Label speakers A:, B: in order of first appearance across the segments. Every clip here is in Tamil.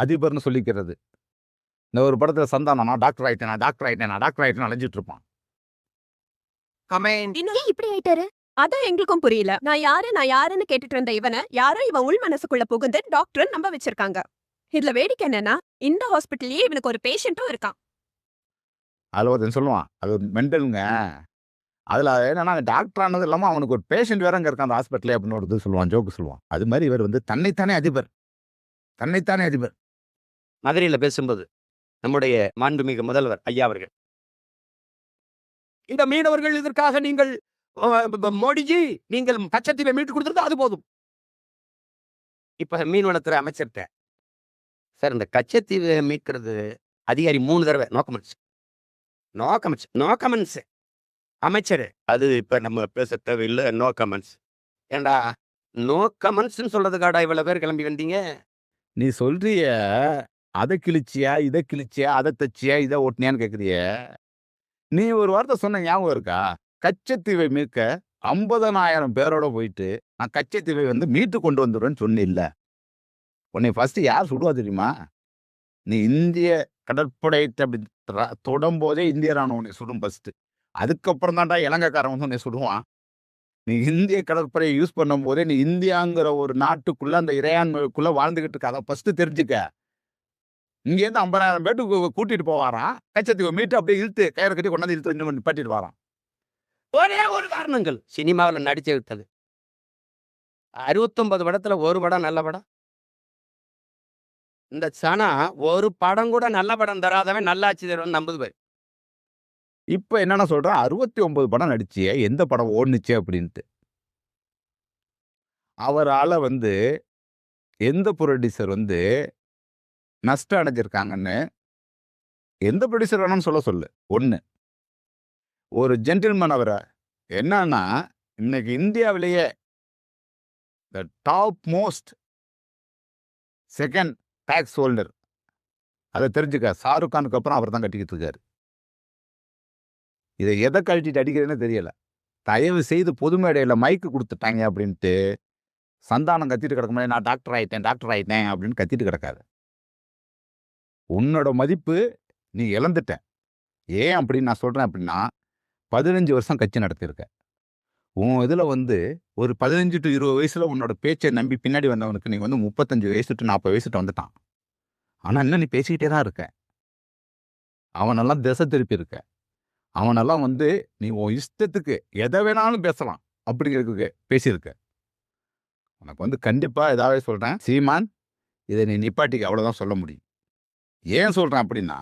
A: அதிபர்னு சொல்லிக்கிறது. இந்த ஒரு படத்துல சந்தானம் நான் டாக்டர் ஆயிட்டேன், நான் டாக்டர் ஆயிட்டேன், நான் டாக்டர் ஆயிட்டேன்னு அலைஞ்சிட்டு இருப்பான்.
B: கமெண்ட்.
C: ஏன் இப்படி ஆயிட்டாரு? அதான் எங்களுக்கும் புரியல. நான் யாருன்னு கேட்டுட்டு இருந்த யாரோ இவன் உள் மனசுக்குள்ள புகுந்து டாக்டர் நம்ப வச்சிருக்காங்க. இதுல வேடிக்கை என்னன்னா, இந்த ஹாஸ்பிட்டல்லயே இவனுக்கு ஒரு பேஷண்ட்டும் இருக்கான்.
A: அதுல ஒருத்தன் சொல்லுவான், அது மெண்டலுங்க. அதுல என்னன்னா டாக்டர் ஆனது இல்லாம அவனுக்கு ஒரு பேஷண்ட் வேற அங்க இருக்கான் அந்த ஹாஸ்பிட்டலே அப்படின்னு ஒரு இது சொல்லுவான், ஜோக்கு சொல்லுவான். அது மாதிரி இவர் வந்து தன்னைத்தானே அதிபர். தன்னைத்தானே அதிபர்.
B: மதுரையில பேசும்போது நம்முடைய மாண்புமிகு முதல்வர் ஐயா அவர்கள், இந்த மீனவர்கள் இதற்காக நீங்கள் மோடிஜி நீங்கள் கச்சத்தீவை மீட்டு கொடுத்துருந்தா அது போதும். இப்ப மீன்வளத்துறை அமைச்சர்கிட்ட, சார் இந்த கச்சத்தீவை மீட்கிறது அதிகாரி 3 தடவை no comments, no comments, no comments. அமைச்சர் அது இப்ப நம்ம பேச தேவையில்லை, நோ கமெண்ட்ஸ். ஏண்டா நோ கமெண்ட்ஸ்ன்னு சொல்றதுக்காடா இவ்வளவு பேர் கிளம்பி வந்தீங்க?
A: நீ சொல்றிய அதை கிழிச்சியா, இதை கிழிச்சியா, அதை தச்சியா, இதை ஓட்டினியான்னு கேக்குறிய. நீ ஒரு வார்த்தை சொன்ன ஞாபகம் இருக்கா? கச்சத்தீவை மீட்க 50,000 பேரோட போயிட்டு நான் கச்சத்தீவை வந்து மீட்டு கொண்டு வந்துடுவேன்னு சொன்னில்ல. உன்னை ஃபர்ஸ்ட் யார் சுடுவா தெரியுமா? நீ இந்திய கடற்படை அப்படி தொடும் போதே இந்திய ராணுவம் உன்னை சுடும் ஃபர்ஸ்ட். அதுக்கப்புறம் தான்டா இலங்கைக்காரன் வந்து உன்னை சுடுவான். நீ இந்திய கடற்படையை யூஸ் பண்ணும் போதே நீ இந்தியாங்கிற ஒரு நாட்டுக்குள்ள அந்த இறையாண்மைக்குள்ள வாழ்ந்துகிட்டு இருக்க. அதை ஃபர்ஸ்ட் தெரிஞ்சுக்க. இங்கேருந்து 50,000 பேருக்கு கூட்டிட்டு போவாராம். கச்சத்தீவை மீட்டு அப்படியே இழுத்து கயிறு கட்டி கொண்டாந்து இழுத்து இன்னும் நிப்பாட்டிட்டு வாராம்.
B: ஒரே ஒரு காரணங்கள், சினிமாவில் நடிச்சு விட்டது. 69 படத்துல ஒரு படம் நல்ல படம். இந்த சனா ஒரு படம் கூட நல்ல படம் தராதவன் நல்லாட்சி தருவன் நம்புது பாரு.
A: இப்ப என்னன்னா சொல்றான், 69 படம் நடிச்சியே, எந்த படம் ஓடுனுச்சு அப்படின்ட்டு. அவரால வந்து எந்த ப்ரொடியூசர் வந்து நஷ்டம் அடைஞ்சிருக்காங்கன்னு எந்த ப்ரொடியூசர் வேணும்னு சொல்லு. 1 ஒரு ஜென்டில்மேன் அவர என்னன்னா, இன்னைக்கு இந்தியாவிலேயே the top most second tax holder. அதை தெரிஞ்சுக்க. ஷாருக் கானுக்கு அப்புறம் அவர் தான் கட்டிக்கிட்டு இருக்காரு. இதை எதை கழட்டிட்டு அடிக்கிறதுன்னு தெரியல. தயவு செய்து பொது மேடையில மைக்கு கொடுத்துட்டாங்க அப்படின்ட்டு சந்தானம் கத்திட்டு கிடக்க முடியாது. நான் டாக்டர் ஆயிட்டேன் அப்படின்னு கத்திட்டு கிடக்காது. உன்னோட மதிப்பு நீ இழந்துட்ட. ஏன் அப்படின்னு நான் சொல்றேன் அப்படின்னா, 15 வருஷம் கட்சி நடத்தியிருக்க. உன் இதுல வந்து ஒரு 15 to 20 வயசுல உன்னோட பேச்சை நம்பி பின்னாடி வந்தவனுக்கு நீ வந்து 35 வயசு to 40 வயசுட்டு வந்துட்டான். ஆனா இன்னும் நீ பேசிக்கிட்டே தான் இருக்க. அவனெல்லாம் திசை திருப்பி இருக்க. அவனெல்லாம் வந்து நீ உன் இஷ்டத்துக்கு எதை வேணாலும் பேசலாம் அப்படிங்கிறதுக்கு பேசியிருக்க. உனக்கு வந்து கண்டிப்பா ஏதாவது சொல்றேன், சீமான் இதை நீ நிப்பாட்டிக்க, அவ்வளவுதான் சொல்ல முடியும். ஏன் சொல்றேன் அப்படின்னா,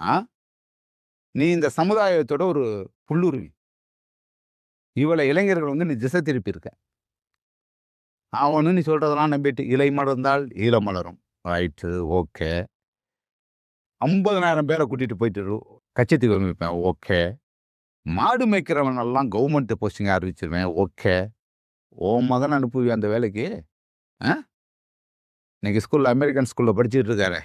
A: நீ இந்த சமுதாயத்தோட ஒரு புல்லுருவி. இவ்வளவு இளைஞர்கள் வந்து நீ திசை திருப்பி இருக்க. அவனு நீ சொல்றதெல்லாம் நம்பிட்டு இலை மலர்ந்தால் ஈழ மலரும். Right, okay. 50,000 பேரை கூட்டிட்டு போயிட்டு கச்சத்தீவு அமைப்பேன், ஓகே. மாடு மேய்க்கிறவன் எல்லாம் கவர்மெண்ட் போஸ்டிங் அறிவிச்சிருவேன், ஓகே. ஓ மகன் அனுப்புவியா அந்த வேலைக்கு? இன்னைக்கு ஸ்கூல்ல அமெரிக்கன் ஸ்கூல்ல படிச்சுட்டு இருக்காரு,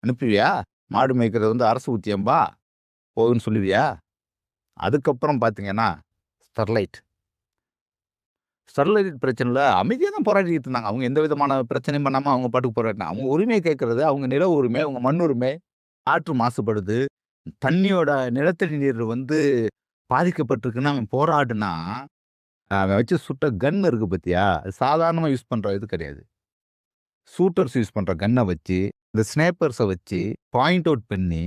A: அனுப்புவியா? மாடு மேய்க்கிறது வந்து அரசு ஊத்தியம்பா போகுன்னு சொல்லுவியா? அதுக்கப்புறம் பார்த்தீங்கன்னா ஸ்டெர்லைட் பிரச்சனையில் அமைதியாக தான் போராடிட்டு இருந்தாங்க. அவங்க எந்த விதமான பிரச்சனையும் பண்ணாமல் அவங்க பாட்டுக்கு போராடினாங்க. அவங்க உரிமையை கேட்கறது, அவங்க நில உரிமை, அவங்க மண் உரிமை. காற்று மாசுபடுது, தண்ணியோட நிலத்தடி நீர் வந்து பாதிக்கப்பட்டிருக்குன்னு அவன் போராடுனா, அவன் வச்சு சுட்ட கன் இருக்கு பத்தியா, சாதாரணமாக யூஸ் பண்ணுற இது கிடையாது. ஷூட்டர்ஸ் யூஸ் பண்ணுற கன்னை வச்சு, இந்த ஸ்னேப்பர்ஸை வச்சு பாயிண்ட் அவுட் பண்ணி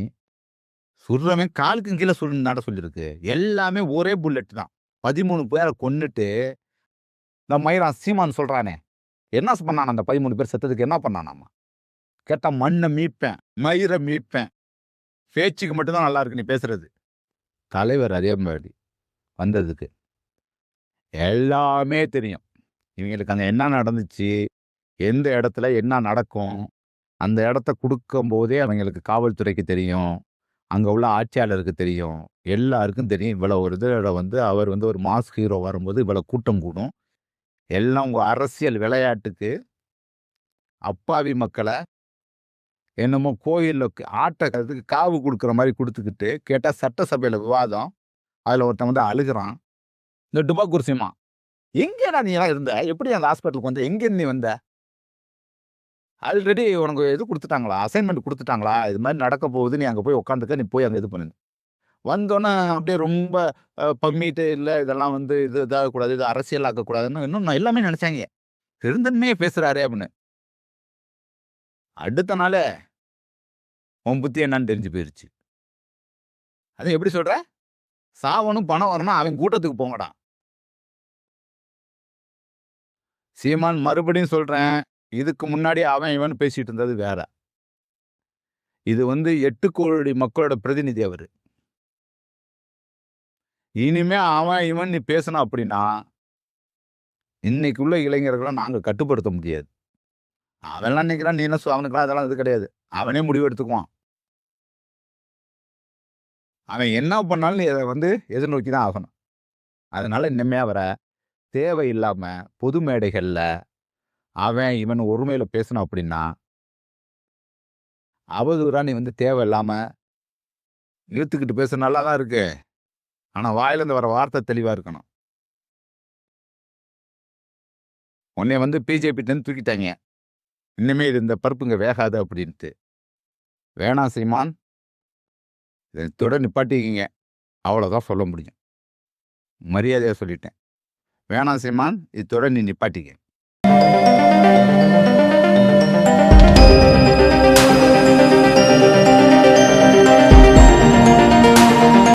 A: சுடுறவன் காலுக்கு கீழே நட சொல்லியிருக்கு. எல்லாமே ஒரே புல்லட் தான். 13 பேரை கொன்னுட்டு இந்த மயிரான் சீமான் சொல்றானே, என்ன பண்ணான்? அந்த 13 பேர் செத்ததுக்கு என்ன பண்ணானாமா? கேட்டா மண்ணை மீட்பேன், மயிரை மீட்பேன். பேச்சுக்கு மட்டும்தான் நல்லா இருக்கு நீ பேசுறது. தலைவர் அதே மாதிரி வந்ததுக்கு எல்லாமே தெரியும். இவங்களுக்கு அங்கே என்ன நடந்துச்சு, எந்த இடத்துல என்ன நடக்கும், அந்த இடத்த கொடுக்கும் போதே அவங்களுக்கு காவல்துறைக்கு தெரியும், அங்கே உள்ள ஆட்சியாளருக்கு தெரியும், எல்லாருக்கும் தெரியும். இவ்வளோ ஒரு இதில் வந்து அவர் வந்து ஒரு மாஸ் ஹீரோ வரும்போது இவ்வளோ கூட்டம் கூடும். எல்லாம் உங்க அரசியல் விளையாட்டுக்கு அப்பாவி மக்களை என்னமோ கோயிலில் ஆட்டத்துக்கு காவு கொடுக்குற மாதிரி கொடுத்துக்கிட்டு, கேட்டால் சட்டசபையில் விவாதம், அதில் ஒருத்தன் வந்து அழுகிறான். இந்த டுபாக்கூர் சீமா, எங்கேடா நீ எல்லாம் இருந்த? எப்படி அந்த ஹாஸ்பிட்டலுக்கு வந்த? எங்கேருந்து நீ வந்த? ஆல்ரெடி உனக்கு இது குடுத்துட்டாங்களா? அசைன்மென்ட் குடுத்துட்டாங்களா? இது மாரி நடக்க போகுது. நீ அங்க போய் உட்காந்துக்க. நீ போய் அங்க இது பண்ணு. வந்தோனே அப்படியே ரொம்ப பம்மிட்டு இல்ல இதெல்லாம் வந்து இது இதாகக்கூடாது. இது அரசியலாக்கக்கூடாதுன்னு இன்னும் எல்லாமே நெனச்சாய்ங்க. பெருந்தன்மையா பேசுறாரே அப்படின்னு. அடுத்த நாளே உன் புத்தி என்னன்னு தெரிஞ்சு போயிருச்சு. அத எப்படி சொல்ற? சாவணும், பணம் வரணும், அவன் கூட்டத்துக்கு போங்கடா. சீமான் மறுபடியும் சொல்றேன். இதுக்கு முன்னாடி அவன் இவன் பேசிட்டு இருந்தது வேற. இது வந்து 8,00,00,000 மக்களோட பிரதிநிதி அவரு. இனிமே அவன் இவன் நீ பேசுன அப்படின்னா, இன்னைக்கு உள்ள இளைஞர்கள நாங்க கட்டுப்படுத்த முடியாது. அவன்லாம் நினைக்கிறான், நீ என்ன அவனுக்குலாம் அதெல்லாம் இது கிடையாது. அவனே முடிவு எடுத்துக்குவான். அவன் என்ன பண்ணாலும் நீ அத வந்து எதிர்நோக்கி தான் ஆகணும். அதனால இனிமே அவர தேவையில்லாம பொது மேடைகள்ல அவன் இவன் ஒருமையில பேசுனான் அப்படின்னா, அவதூறா நீ வந்து தேவையில்லாம இழுத்துக்கிட்டு பேச நல்லா தான் இருக்கு. ஆனா வாயிலேருந்து வர வார்த்தை தெளிவா இருக்கணும். உன்னைய வந்து பிஜேபிட்டருந்து தூக்கிட்டாய்ங்க. இனிமே இது இந்த பருப்பு இங்க வேகாது அப்படின்ட்டு. வேணாம் சீமான். இதோட நிப்பாட்டிக்கங்க. அவ்வளோதான் சொல்ல முடியும். மரியாதையா சொல்லிட்டேன். வேணாம் சீமான். இதோட நீ நிப்பாட்டிக்க.